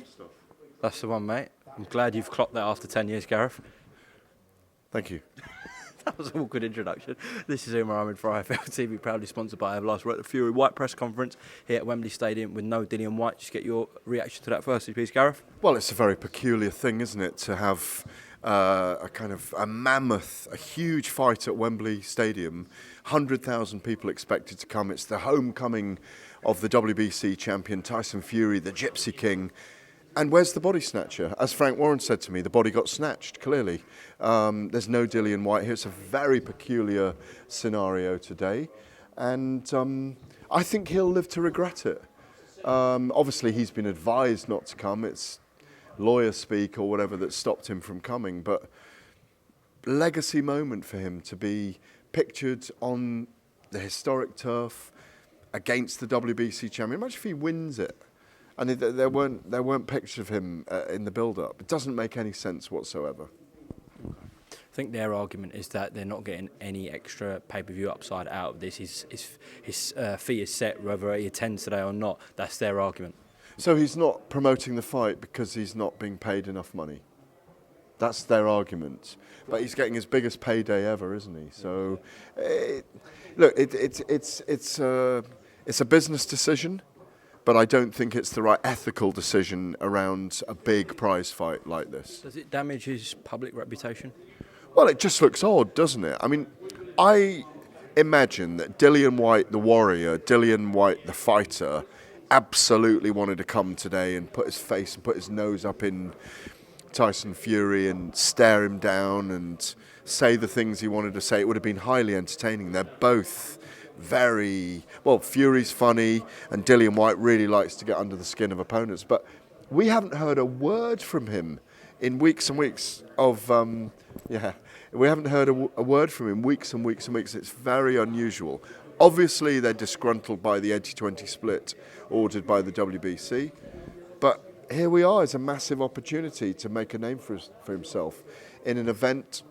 stuff. That's the one, mate. I'm glad you've clocked that after 10 years, Gareth. Thank you. That was all good introduction. This is Umar Ahmed for IFL TV, proudly sponsored by Everlast. We're at the Fury Whyte press conference here at Wembley Stadium with no Dillian Whyte. Just get your reaction to that first, please, Gareth. Well, it's a very peculiar thing, isn't it, to have a kind of a mammoth, a huge fight at Wembley Stadium. 100,000 people expected to come. It's the homecoming of the WBC champion Tyson Fury, the Gypsy King. And where's the body snatcher? As Frank Warren said to me, the body got snatched, clearly. There's no Dillian Whyte here. It's a very peculiar scenario today. And I think he'll live to regret it. Obviously, he's been advised not to come. It's lawyer speak or whatever that stopped him from coming. But legacy moment for him to be pictured on the historic turf against the WBC champion. Imagine if he wins it. And there weren't pictures of him in the build-up. It doesn't make any sense whatsoever. I think their argument is that they're not getting any extra pay-per-view upside out of this. His fee is set whether he attends today or not. That's their argument. So he's not promoting the fight because he's not being paid enough money. That's their argument. But he's getting his biggest payday ever, isn't he? So, look, it's a business decision. But I don't think it's the right ethical decision around a big prize fight like this. Does it damage his public reputation? Well, it just looks odd, doesn't it? I mean, I imagine that Dillian Whyte, the warrior, Dillian Whyte, the fighter, absolutely wanted to come today and put his face and put his nose up in Tyson Fury and stare him down and say the things he wanted to say. It would have been highly entertaining. They're both Fury's funny and Dillian Whyte really likes to get under the skin of opponents, but we haven't heard a word from him in weeks and weeks of we haven't heard a word from him weeks and weeks and weeks. It's very unusual. Obviously they're disgruntled by the 80-20 split ordered by the WBC, but here we are. It's a massive opportunity to make a name for himself in an event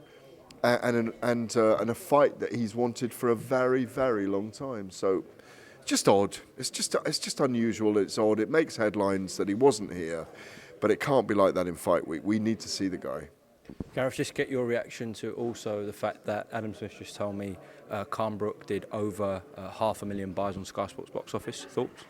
and a fight that he's wanted for a very, very long time. So, just odd. It's just unusual. It's odd. It makes headlines that he wasn't here, but it can't be like that in fight week. We need to see the guy. Gareth, just get your reaction to also the fact that Adam Smith just told me Khan Brook did over 500,000 buys on Sky Sports box office. Thoughts?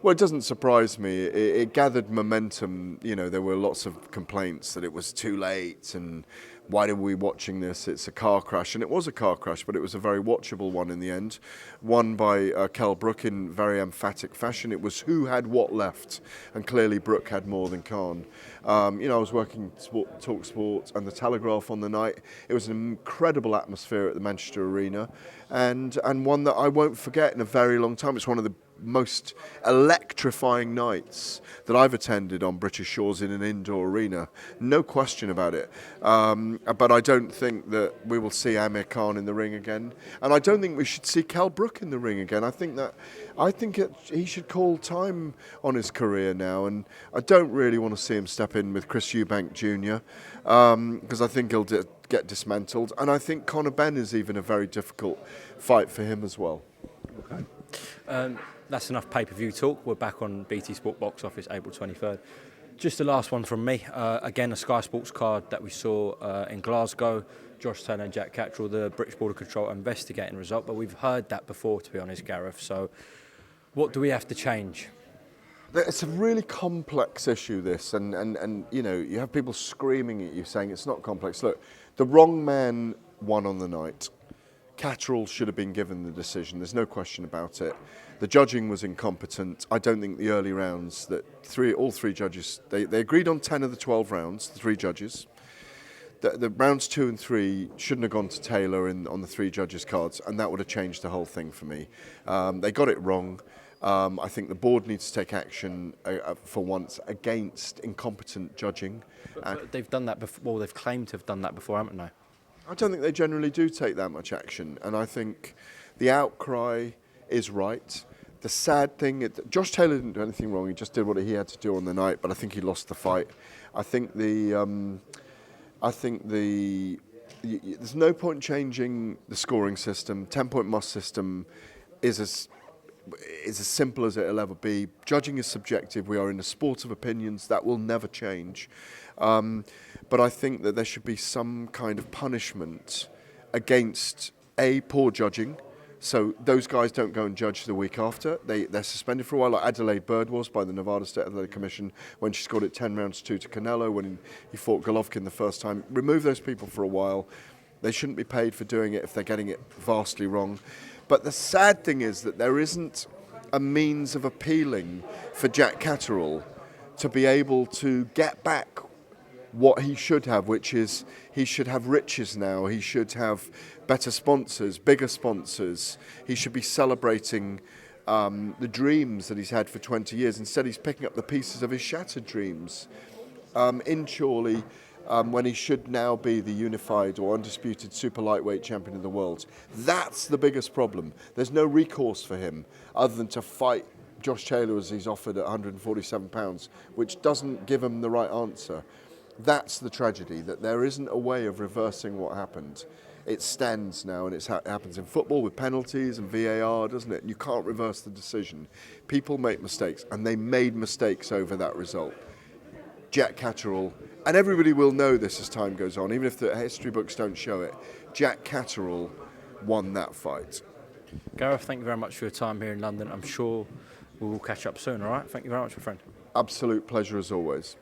Well, it doesn't surprise me. It gathered momentum. You know, there were lots of complaints that it was too late and why are we watching this? It's a car crash. And it was a car crash, but it was a very watchable one in the end. Won by Kell Brook in very emphatic fashion. It was who had what left. And clearly Brook had more than Khan. I was working Talk Sport and the Telegraph on the night. It was an incredible atmosphere at the Manchester Arena. And one that I won't forget in a very long time. It's one of the most electrifying nights that I've attended on British shores in an indoor arena. No question about it. But I don't think that we will see Amir Khan in the ring again. And I don't think we should see Kell Brook in the ring again. I think he should call time on his career now. And I don't really want to see him step in with Chris Eubank Jr. Because I think he'll get dismantled. And I think Conor Benn is even a very difficult fight for him as well. Okay. That's enough pay-per-view talk. We're back on BT Sport box office April 23rd. Just the last one from me. Again, a Sky Sports card that we saw in Glasgow. Josh Taylor and Taylor-Catterall, the British Border Control investigating result. But we've heard that before, to be honest, Gareth. So what do we have to change? It's a really complex issue, this. And you have people screaming at you saying it's not complex. Look, the wrong man won on the night. Catterall should have been given the decision. There's no question about it. The judging was incompetent. I don't think the early rounds that all three judges they agreed on 10 of the 12 rounds. The three judges. The rounds 2 and 3 shouldn't have gone to Taylor on the three judges' cards, and that would have changed the whole thing for me. They got it wrong. I think the board needs to take action for once against incompetent judging. But they've done that before. Well, they've claimed to have done that before, haven't they? I don't think they generally do take that much action, and I think the outcry is right. The sad thing, Josh Taylor didn't do anything wrong. He just did what he had to do on the night, but I think he lost the fight. I think there's no point changing the scoring system. 10-point must system is It's as simple as it'll ever be. Judging is subjective. We are in a sport of opinions. That will never change. But I think that there should be some kind of punishment against poor judging. So those guys don't go and judge the week after. They're suspended for a while, like Adelaide Bird was by the Nevada State Athletic Commission when she scored it 10 rounds to 2 to Canelo when he fought Golovkin the first time. Remove those people for a while. They shouldn't be paid for doing it if they're getting it vastly wrong. But the sad thing is that there isn't a means of appealing for Catterall to be able to get back what he should have, which is he should have riches now. He should have better sponsors, bigger sponsors. He should be celebrating the dreams that he's had for 20 years. Instead, he's picking up the pieces of his shattered dreams. In Chorley, when he should now be the unified or undisputed super lightweight champion of the world. That's the biggest problem. There's no recourse for him other than to fight Josh Taylor as he's offered at £147, which doesn't give him the right answer. That's the tragedy, that there isn't a way of reversing what happened. It stands now, and it happens in football with penalties and VAR, doesn't it? You can't reverse the decision. People make mistakes, and they made mistakes over that result. Catterall, and everybody will know this as time goes on, even if the history books don't show it, Catterall won that fight. Gareth, thank you very much for your time here in London. I'm sure we will catch up soon, all right? Thank you very much, my friend. Absolute pleasure as always.